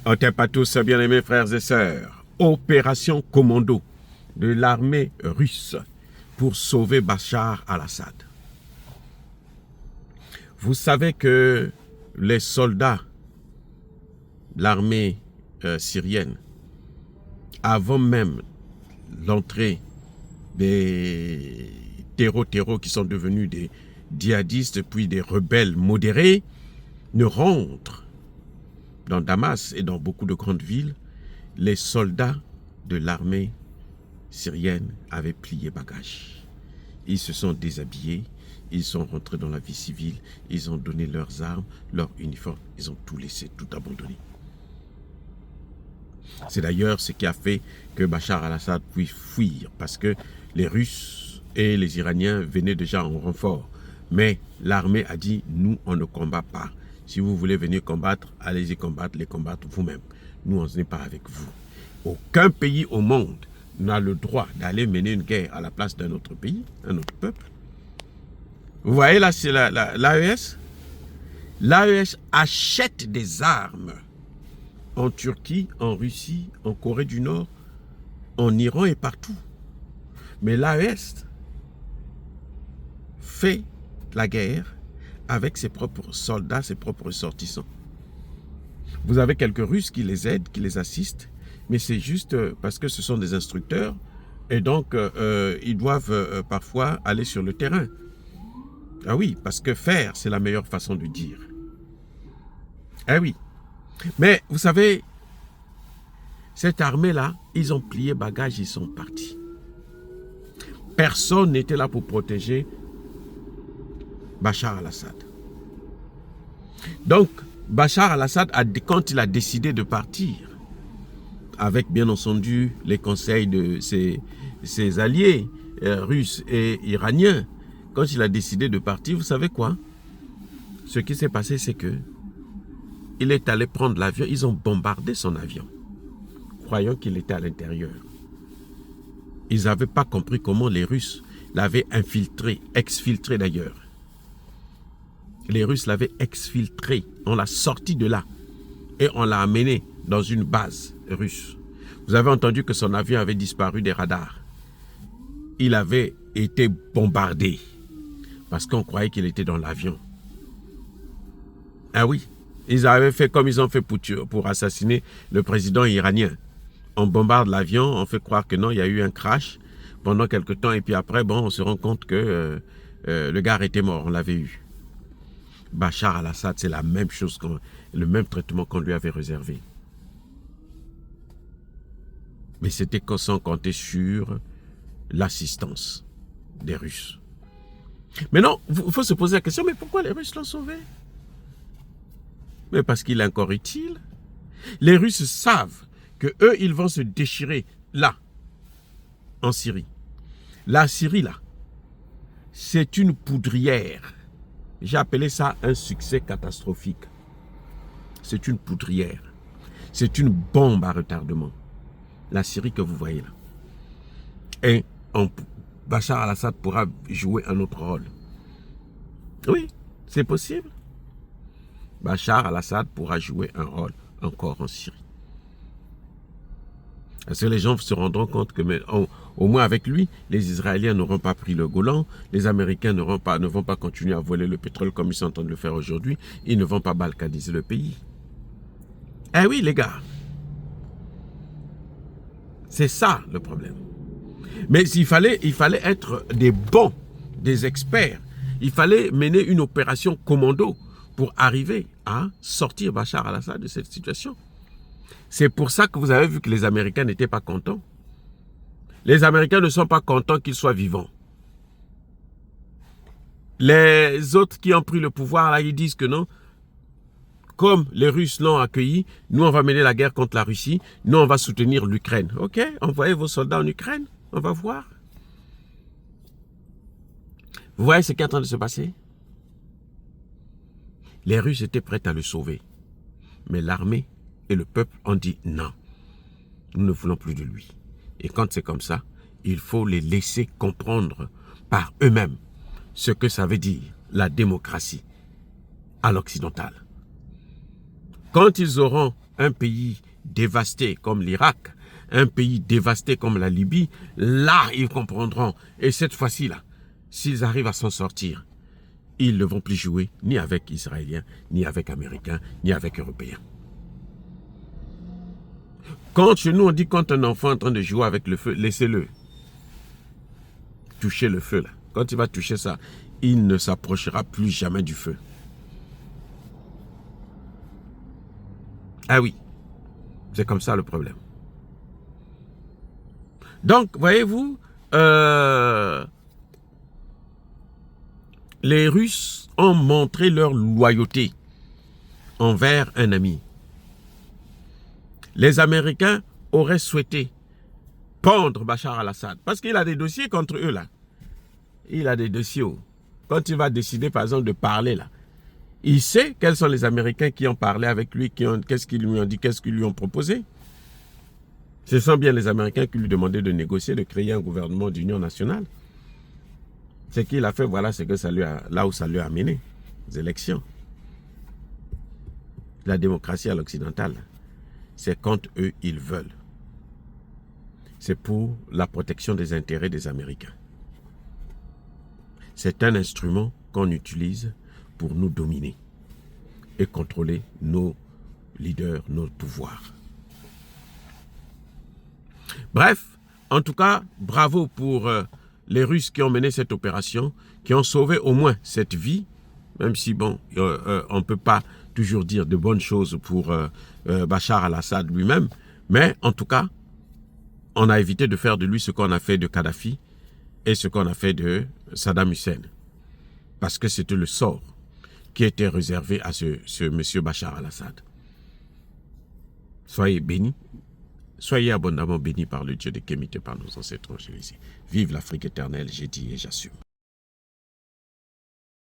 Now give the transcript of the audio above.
On t'aime pas tous, bien-aimés frères et sœurs. Opération commando de l'armée russe pour sauver Bachar al-Assad. Vous savez que les soldats de l'armée syrienne, avant même l'entrée des terreaux qui sont devenus des djihadistes puis des rebelles modérés, ne rentrent dans Damas et dans beaucoup de grandes villes. Les soldats de l'armée syrienne avaient plié bagage. Ils se sont déshabillés, ils sont rentrés dans la vie civile, ils ont donné leurs armes, leurs uniformes, ils ont tout laissé, tout abandonné. C'est d'ailleurs ce qui a fait que Bachar al-Assad puisse fuir, parce que les Russes et les Iraniens venaient déjà en renfort. Mais l'armée a dit, nous, on ne combat pas. Si vous voulez venir combattre, allez-y combattre, les combattre vous-même. Nous, on n'est pas avec vous. Aucun pays au monde n'a le droit d'aller mener une guerre à la place d'un autre pays, un autre peuple. Vous voyez là, c'est l'AES. L'AES achète des armes en Turquie, en Russie, en Corée du Nord, en Iran et partout. Mais l'AES fait la guerre avec ses propres soldats, ses propres ressortissants. Vous avez quelques Russes qui les aident, qui les assistent, mais c'est juste parce que ce sont des instructeurs et donc ils doivent parfois aller sur le terrain. Ah oui, parce que faire, c'est la meilleure façon de dire. Ah oui. Mais vous savez, cette armée-là, ils ont plié bagage, ils sont partis. Personne n'était là pour protéger Bachar al-Assad. Donc, Bachar al-Assad, quand il a décidé de partir, avec bien entendu les conseils de ses alliés russes et iraniens, quand il a décidé de partir, vous savez quoi? Ce qui s'est passé, c'est que il est allé prendre l'avion, ils ont bombardé son avion, croyant qu'il était à l'intérieur. Ils n'avaient pas compris comment les Russes l'avaient infiltré, exfiltré d'ailleurs. Les Russes l'avaient exfiltré, on l'a sorti de là et on l'a amené dans une base russe. Vous avez entendu que son avion avait disparu des radars. Il avait été bombardé parce qu'on croyait qu'il était dans l'avion. Ah oui, ils avaient fait comme ils ont fait pour assassiner le président iranien. On bombarde l'avion, on fait croire que non, il y a eu un crash pendant quelque temps et puis après, bon, on se rend compte que le gars était mort, on l'avait eu. Bachar al-Assad, c'est la même chose, le même traitement qu'on lui avait réservé. Mais c'était sans compter sur l'assistance des Russes. Mais non, il faut se poser la question, mais pourquoi les Russes l'ont sauvé? Mais parce qu'il est encore utile. Les Russes savent que eux, ils vont se déchirer là, en Syrie. La Syrie, là, c'est une poudrière. J'ai appelé ça un succès catastrophique. C'est une poudrière. C'est une bombe à retardement. La Syrie que vous voyez là. Et Bachar al-Assad pourra jouer un autre rôle. Oui, c'est possible. Bachar al-Assad pourra jouer un rôle encore en Syrie. Parce que les gens se rendront compte que, au moins avec lui, les Israéliens n'auront pas pris le Golan, les Américains ne vont pas continuer à voler le pétrole comme ils sont en train de le faire aujourd'hui, ils ne vont pas balkaniser le pays. Eh oui, les gars. C'est ça le problème. Mais il fallait être des bons, des experts. Il fallait mener une opération commando pour arriver à sortir Bachar al-Assad de cette situation. C'est pour ça que vous avez vu que les Américains n'étaient pas contents. Les Américains ne sont pas contents qu'il soit vivant. Les autres qui ont pris le pouvoir, là, ils disent que non. Comme les Russes l'ont accueilli, nous, on va mener la guerre contre la Russie. Nous, on va soutenir l'Ukraine. Ok, envoyez vos soldats en Ukraine. On va voir. Vous voyez ce qui est en train de se passer? Les Russes étaient prêts à le sauver. Mais l'armée et le peuple ont dit non. Nous ne voulons plus de lui. Et quand c'est comme ça, il faut les laisser comprendre par eux-mêmes ce que ça veut dire la démocratie à l'occidental. Quand ils auront un pays dévasté comme l'Irak, un pays dévasté comme la Libye, là, ils comprendront. Et cette fois-ci-là, s'ils arrivent à s'en sortir, ils ne vont plus jouer ni avec Israéliens, ni avec Américains, ni avec Européens. Quand chez nous, on dit quand un enfant est en train de jouer avec le feu, laissez-le toucher le feu là. Quand il va toucher ça, il ne s'approchera plus jamais du feu. Ah oui, c'est comme ça le problème. Donc, voyez-vous, les Russes ont montré leur loyauté envers un ami. Les Américains auraient souhaité pendre Bachar al-Assad parce qu'il a des dossiers contre eux là. Il a des dossiers. Quand il va décider par exemple de parler là, il sait quels sont les Américains qui ont parlé avec lui, qu'est-ce qu'ils lui ont dit, qu'est-ce qu'ils lui ont proposé. Ce sont bien les Américains qui lui demandaient de négocier, de créer un gouvernement d'union nationale. Ce qu'il a fait, voilà ce que ça lui a, là où ça lui a amené, les élections. La démocratie à l'occidentale, c'est quand eux, ils veulent. C'est pour la protection des intérêts des Américains. C'est un instrument qu'on utilise pour nous dominer et contrôler nos leaders, nos pouvoirs. Bref, en tout cas, bravo pour les Russes qui ont mené cette opération, qui ont sauvé au moins cette vie, même si, bon, on ne peut pas toujours dire de bonnes choses pour Bachar al-Assad lui-même, mais en tout cas, on a évité de faire de lui ce qu'on a fait de Kadhafi et ce qu'on a fait de Saddam Hussein. Parce que c'était le sort qui était réservé à ce monsieur Bachar al-Assad. Soyez bénis. Soyez abondamment bénis par le Dieu de Kémité, par nos ancêtres ici. Vive l'Afrique éternelle, j'ai dit et j'assume.